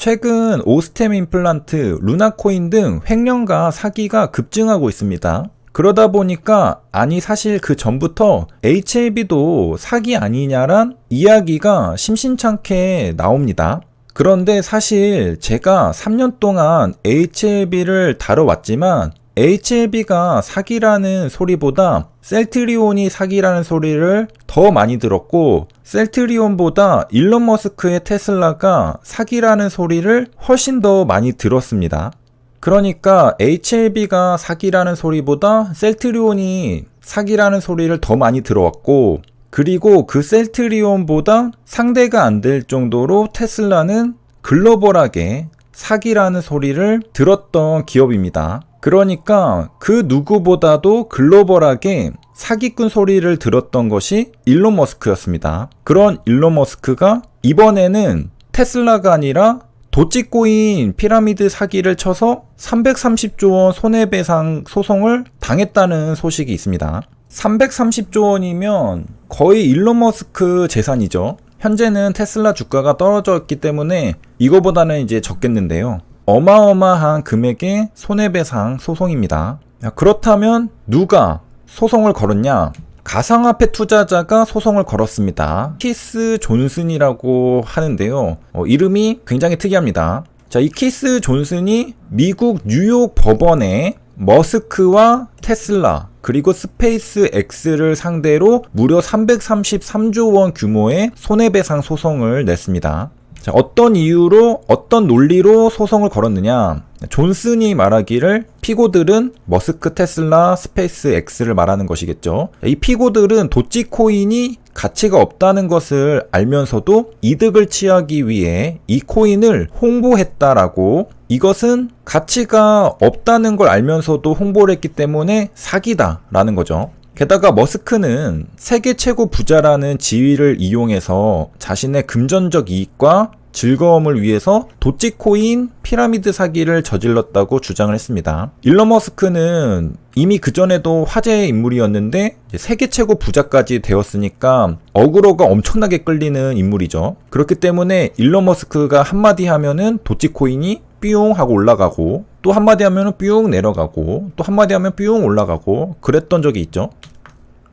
최근 오스템 임플란트, 루나코인 등 횡령과 사기가 급증하고 있습니다. 그러다 보니까 사실 그 전부터 HLB도 사기 아니냐란 이야기가 심심찮게 나옵니다. 그런데 사실 제가 3년 동안 HLB를 다뤄왔지만 HLB가 사기라는 소리보다 셀트리온이 사기라는 소리를 더 많이 들었고, 셀트리온보다 일론 머스크의 테슬라가 사기라는 소리를 훨씬 더 많이 들었습니다. 그러니까 HLB가 사기라는 소리보다 셀트리온이 사기라는 소리를 더 많이 들어왔고, 그리고 그 셀트리온보다 상대가 안 될 정도로 테슬라는 글로벌하게 사기라는 소리를 들었던 기업입니다. 그러니까 그 누구보다도 글로벌하게 사기꾼 소리를 들었던 것이 일론 머스크였습니다. 그런 일론 머스크가 이번에는 테슬라가 아니라 도치코인 피라미드 사기를 쳐서 330조 원 손해배상 소송을 당했다는 소식이 있습니다. 330조 원이면 거의 일론 머스크 재산이죠. 현재는 테슬라 주가가 떨어졌기 때문에 이거보다는 이제 적겠는데요. 어마어마한 금액의 손해배상 소송입니다. 그렇다면 누가 소송을 걸었냐? 가상화폐 투자자가 소송을 걸었습니다. 키스 존슨이라고 하는데요. 이름이 굉장히 특이합니다. 자, 이 키스 존슨이 미국 뉴욕 법원에 머스크와 테슬라 그리고 스페이스 X를 상대로 무려 333조 원 규모의 손해배상 소송을 냈습니다. 자, 어떤 이유로, 어떤 논리로 소송을 걸었느냐? 존슨이 말하기를 피고들은 머스크, 테슬라, 스페이스 X를 말하는 것이겠죠. 이 피고들은 도치코인이 가치가 없다는 것을 알면서도 이득을 취하기 위해 이 코인을 홍보했다라고, 이것은 가치가 없다는 걸 알면서도 홍보를 했기 때문에 사기다라는 거죠. 게다가 머스크는 세계 최고 부자라는 지위를 이용해서 자신의 금전적 이익과 즐거움을 위해서 도치코인 피라미드 사기를 저질렀다고 주장을 했습니다. 일론 머스크는 이미 그전에도 화제의 인물이었는데 세계 최고 부자까지 되었으니까 어그로가 엄청나게 끌리는 인물이죠. 그렇기 때문에 일론 머스크가 한마디 하면은 도치코인이 삐용 하고 올라가고, 또 한마디 하면은 삐용 내려가고, 또 한마디 하면 삐용 올라가고 그랬던 적이 있죠.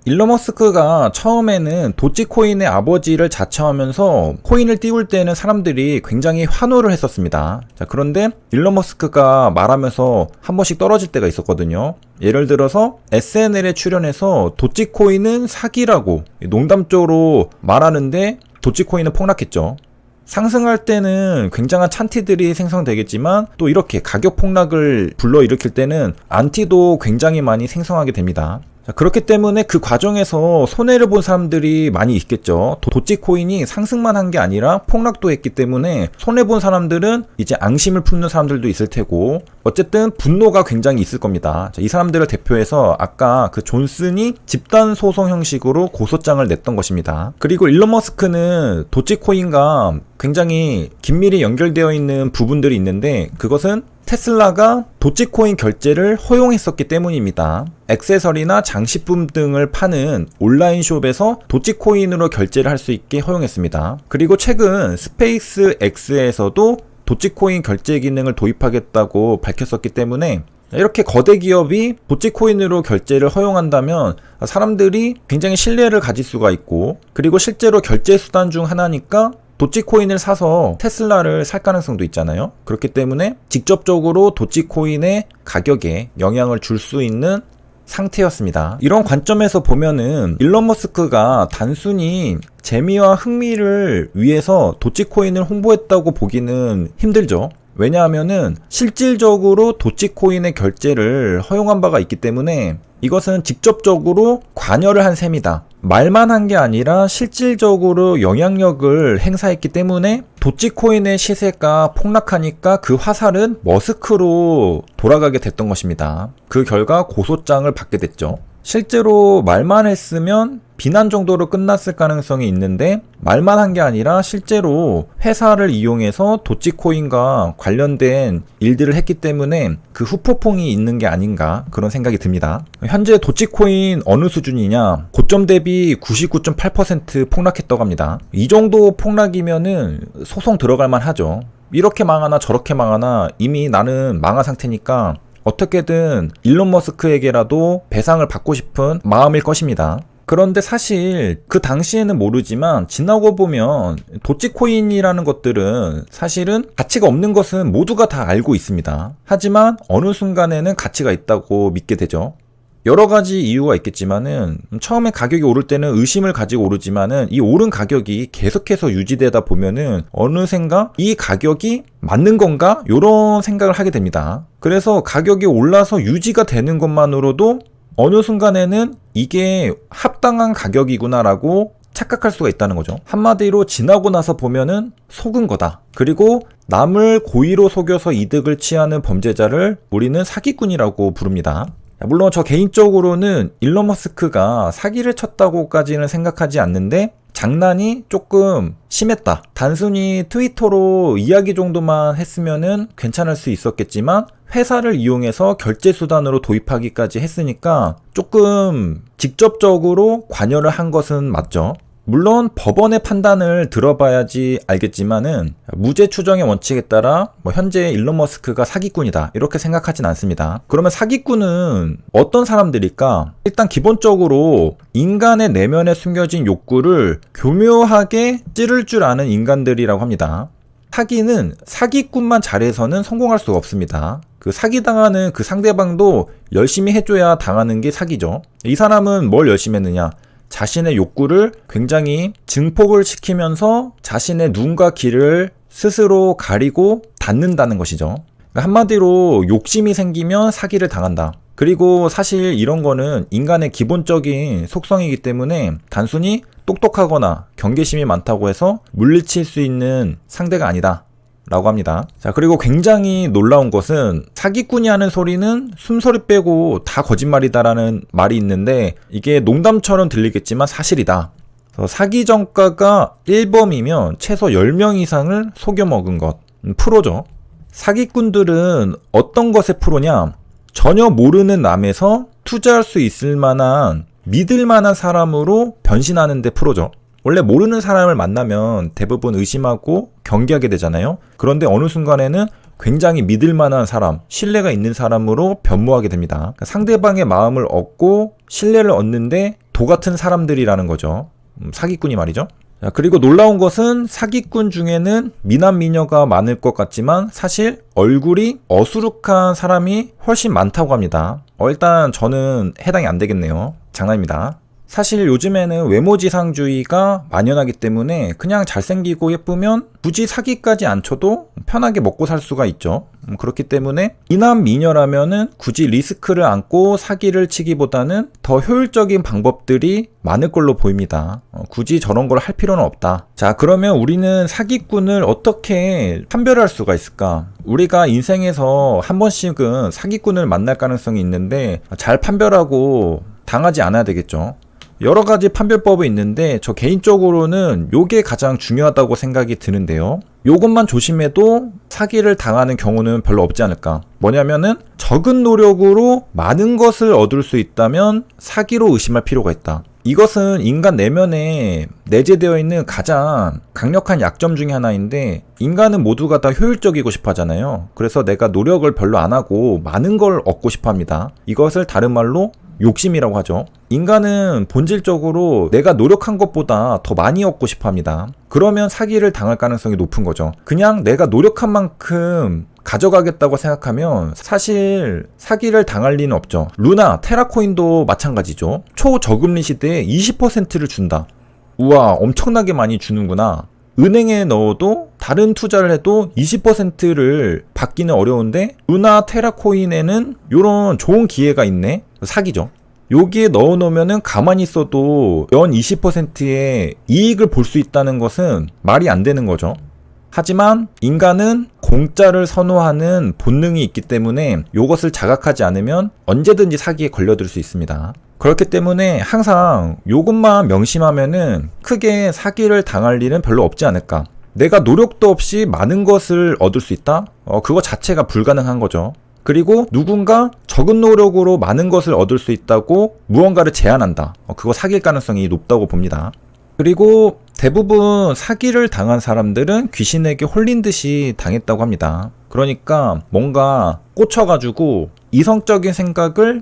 일론 머스크가 처음에는 도치코인의 아버지를 자처하면서 코인을 띄울 때는 사람들이 굉장히 환호를 했었습니다. 자, 그런데 일론 머스크가 말하면서 한 번씩 떨어질 때가 있었거든요. 예를 들어서 SNL에 출연해서 도치코인은 사기라고 농담조로 말하는데 도치코인은 폭락했죠. 상승할 때는 굉장한 찬티들이 생성되겠지만 또 이렇게 가격 폭락을 불러일으킬 때는 안티도 굉장히 많이 생성하게 됩니다. 자, 그렇기 때문에 그 과정에서 손해를 본 사람들이 많이 있겠죠. 도치코인이 상승만 한 게 아니라 폭락도 했기 때문에 손해본 사람들은 이제 앙심을 품는 사람들도 있을 테고, 어쨌든 분노가 굉장히 있을 겁니다. 자, 이 사람들을 대표해서 아까 그 존슨이 집단 소송 형식으로 고소장을 냈던 것입니다. 그리고 일론 머스크는 도치코인과 굉장히 긴밀히 연결되어 있는 부분들이 있는데, 그것은 테슬라가 도치코인 결제를 허용했었기 때문입니다. 액세서리나 장식품 등을 파는 온라인 숍에서 도치코인으로 결제를 할 수 있게 허용했습니다. 그리고 최근 스페이스 X에서도 도치코인 결제 기능을 도입하겠다고 밝혔었기 때문에 이렇게 거대 기업이 도치코인으로 결제를 허용한다면 사람들이 굉장히 신뢰를 가질 수가 있고, 그리고 실제로 결제 수단 중 하나니까 도치코인을 사서 테슬라를 살 가능성도 있잖아요. 그렇기 때문에 직접적으로 도치코인의 가격에 영향을 줄 수 있는 상태였습니다. 이런 관점에서 보면은 일론 머스크가 단순히 재미와 흥미를 위해서 도치코인을 홍보했다고 보기는 힘들죠. 왜냐하면은 실질적으로 도치코인의 결제를 허용한 바가 있기 때문에 이것은 직접적으로 관여를 한 셈이다. 말만 한 게 아니라 실질적으로 영향력을 행사했기 때문에 도치코인의 시세가 폭락하니까 그 화살은 머스크로 돌아가게 됐던 것입니다. 그 결과 고소장을 받게 됐죠. 실제로 말만 했으면 비난 정도로 끝났을 가능성이 있는데, 말만 한 게 아니라 실제로 회사를 이용해서 도치코인과 관련된 일들을 했기 때문에 그 후폭풍이 있는 게 아닌가 그런 생각이 듭니다. 현재 도치코인 어느 수준이냐, 고점 대비 99.8% 폭락했다고 합니다. 이 정도 폭락이면은 소송 들어갈 만 하죠. 이렇게 망하나 저렇게 망하나 이미 나는 망한 상태니까 어떻게든 일론 머스크에게라도 배상을 받고 싶은 마음일 것입니다. 그런데 사실 그 당시에는 모르지만 지나고 보면 도치코인이라는 것들은 사실은 가치가 없는 것은 모두가 다 알고 있습니다. 하지만 어느 순간에는 가치가 있다고 믿게 되죠. 여러 가지 이유가 있겠지만은 처음에 가격이 오를 때는 의심을 가지고 오르지만은 이 오른 가격이 계속해서 유지되다 보면은 어느샌가 이 가격이 맞는 건가? 요런 생각을 하게 됩니다. 그래서 가격이 올라서 유지가 되는 것만으로도 어느 순간에는 이게 합당한 가격이구나라고 착각할 수가 있다는 거죠. 한마디로 지나고 나서 보면은 속은 거다. 그리고 남을 고의로 속여서 이득을 취하는 범죄자를 우리는 사기꾼이라고 부릅니다. 물론 저 개인적으로는 일론 머스크가 사기를 쳤다고까지는 생각하지 않는데 장난이 조금 심했다. 단순히 트위터로 이야기 정도만 했으면은 괜찮을 수 있었겠지만 회사를 이용해서 결제 수단으로 도입하기까지 했으니까 조금 직접적으로 관여를 한 것은 맞죠. 물론 법원의 판단을 들어봐야지 알겠지만은 무죄 추정의 원칙에 따라 현재 일론 머스크가 사기꾼이다 이렇게 생각하진 않습니다. 그러면 사기꾼은 어떤 사람들일까? 일단 기본적으로 인간의 내면에 숨겨진 욕구를 교묘하게 찌를 줄 아는 인간들이라고 합니다. 사기는 사기꾼만 잘해서는 성공할 수가 없습니다. 그 사기당하는 그 상대방도 열심히 해줘야 당하는 게 사기죠. 이 사람은 뭘 열심히 했느냐? 자신의 욕구를 굉장히 증폭을 시키면서 자신의 눈과 귀를 스스로 가리고 닫는다는 것이죠. 한마디로 욕심이 생기면 사기를 당한다. 그리고 사실 이런 거는 인간의 기본적인 속성이기 때문에 단순히 똑똑하거나 경계심이 많다고 해서 물리칠 수 있는 상대가 아니다 라고 합니다. 자, 그리고 굉장히 놀라운 것은 사기꾼이 하는 소리는 숨소리 빼고 다 거짓말이다라는 말이 있는데 이게 농담처럼 들리겠지만 사실이다. 사기 전과가 1범이면 최소 10명 이상을 속여먹은 것. 프로죠. 사기꾼들은 어떤 것의 프로냐? 전혀 모르는 남에서 투자할 수 있을 만한 믿을 만한 사람으로 변신하는 데 프로죠. 원래 모르는 사람을 만나면 대부분 의심하고 경계하게 되잖아요. 그런데 어느 순간에는 굉장히 믿을 만한 사람, 신뢰가 있는 사람으로 변모하게 됩니다. 그러니까 상대방의 마음을 얻고 신뢰를 얻는데 도 같은 사람들이라는 거죠. 사기꾼이 말이죠. 자, 그리고 놀라운 것은 사기꾼 중에는 미남 미녀가 많을 것 같지만 사실 얼굴이 어수룩한 사람이 훨씬 많다고 합니다. 일단 저는 해당이 안 되겠네요. 장난입니다. 사실 요즘에는 외모지상주의가 만연하기 때문에 그냥 잘생기고 예쁘면 굳이 사기까지 안 쳐도 편하게 먹고 살 수가 있죠. 그렇기 때문에 미남 미녀라면은 굳이 리스크를 안고 사기를 치기보다는 더 효율적인 방법들이 많을 걸로 보입니다. 굳이 저런 걸 할 필요는 없다. 자, 그러면 우리는 사기꾼을 어떻게 판별할 수가 있을까? 우리가 인생에서 한 번씩은 사기꾼을 만날 가능성이 있는데 잘 판별하고 당하지 않아야 되겠죠. 여러 가지 판별법이 있는데 저 개인적으로는 요게 가장 중요하다고 생각이 드는데요. 요것만 조심해도 사기를 당하는 경우는 별로 없지 않을까. 뭐냐면은 적은 노력으로 많은 것을 얻을 수 있다면 사기로 의심할 필요가 있다. 이것은 인간 내면에 내재되어 있는 가장 강력한 약점 중에 하나인데 인간은 모두가 다 효율적이고 싶어 하잖아요. 그래서 내가 노력을 별로 안 하고 많은 걸 얻고 싶어 합니다. 이것을 다른 말로 욕심이라고 하죠. 인간은 본질적으로 내가 노력한 것보다 더 많이 얻고 싶어 합니다. 그러면 사기를 당할 가능성이 높은 거죠. 그냥 내가 노력한 만큼 가져가겠다고 생각하면 사실 사기를 당할 리는 없죠. 루나, 테라코인도 마찬가지죠. 초저금리 시대에 20%를 준다. 우와, 엄청나게 많이 주는구나. 은행에 넣어도 다른 투자를 해도 20%를 받기는 어려운데 루나 테라코인에는 이런 좋은 기회가 있네. 사기죠. 여기에 넣어놓으면은 가만히 있어도 연 20%의 이익을 볼 수 있다는 것은 말이 안 되는 거죠. 하지만 인간은 공짜를 선호하는 본능이 있기 때문에 이것을 자각하지 않으면 언제든지 사기에 걸려들 수 있습니다. 그렇기 때문에 항상 이것만 명심하면은 크게 사기를 당할 일은 별로 없지 않을까. 내가 노력도 없이 많은 것을 얻을 수 있다? 그거 자체가 불가능한 거죠. 그리고 누군가 적은 노력으로 많은 것을 얻을 수 있다고 무언가를 제안한다. 그거 사기일 가능성이 높다고 봅니다. 그리고 대부분 사기를 당한 사람들은 귀신에게 홀린 듯이 당했다고 합니다. 그러니까 뭔가 꽂혀가지고 이성적인 생각을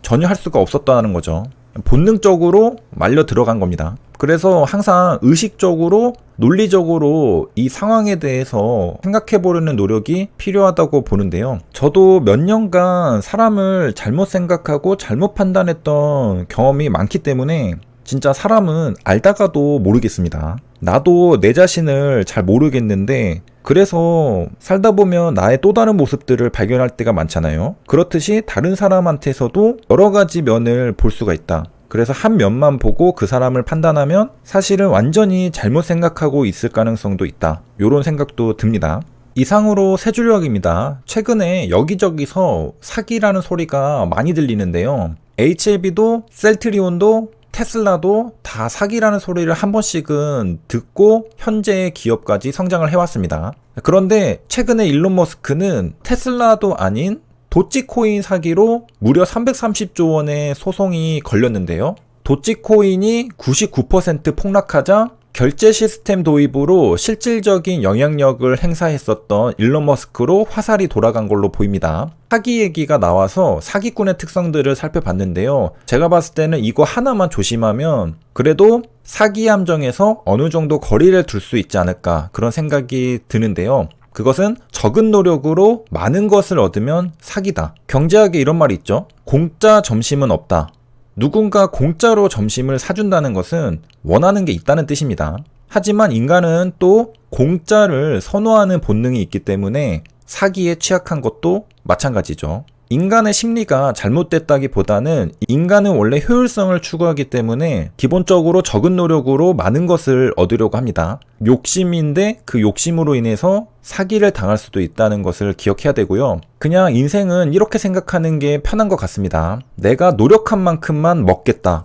전혀 할 수가 없었다는 거죠. 본능적으로 말려 들어간 겁니다. 그래서 항상 의식적으로 논리적으로 이 상황에 대해서 생각해 보려는 노력이 필요하다고 보는데요. 저도 몇 년간 사람을 잘못 생각하고 잘못 판단했던 경험이 많기 때문에 진짜 사람은 알다가도 모르겠습니다. 나도 내 자신을 잘 모르겠는데 그래서 살다 보면 나의 또 다른 모습들을 발견할 때가 많잖아요. 그렇듯이 다른 사람한테서도 여러 가지 면을 볼 수가 있다. 그래서 한 면만 보고 그 사람을 판단하면 사실은 완전히 잘못 생각하고 있을 가능성도 있다. 이런 생각도 듭니다. 이상으로 세 줄력입니다. 최근에 여기저기서 사기라는 소리가 많이 들리는데요. HLB도 셀트리온도 테슬라도 다 사기라는 소리를 한 번씩은 듣고 현재의 기업까지 성장을 해왔습니다. 그런데 최근에 일론 머스크는 테슬라도 아닌 도찌코인 사기로 무려 330조 원의 소송이 걸렸는데요. 도찌코인이 99% 폭락하자 결제 시스템 도입으로 실질적인 영향력을 행사했었던 일론 머스크로 화살이 돌아간 걸로 보입니다. 사기 얘기가 나와서 사기꾼의 특성들을 살펴봤는데요. 제가 봤을 때는 이거 하나만 조심하면 그래도 사기 함정에서 어느 정도 거리를 둘 수 있지 않을까 그런 생각이 드는데요. 그것은 적은 노력으로 많은 것을 얻으면 사기다. 경제학에 이런 말이 있죠. 공짜 점심은 없다. 누군가 공짜로 점심을 사준다는 것은 원하는 게 있다는 뜻입니다. 하지만 인간은 또 공짜를 선호하는 본능이 있기 때문에 사기에 취약한 것도 마찬가지죠. 인간의 심리가 잘못됐다기보다는 인간은 원래 효율성을 추구하기 때문에 기본적으로 적은 노력으로 많은 것을 얻으려고 합니다. 욕심인데 그 욕심으로 인해서 사기를 당할 수도 있다는 것을 기억해야 되고요. 그냥 인생은 이렇게 생각하는 게 편한 것 같습니다. 내가 노력한 만큼만 먹겠다.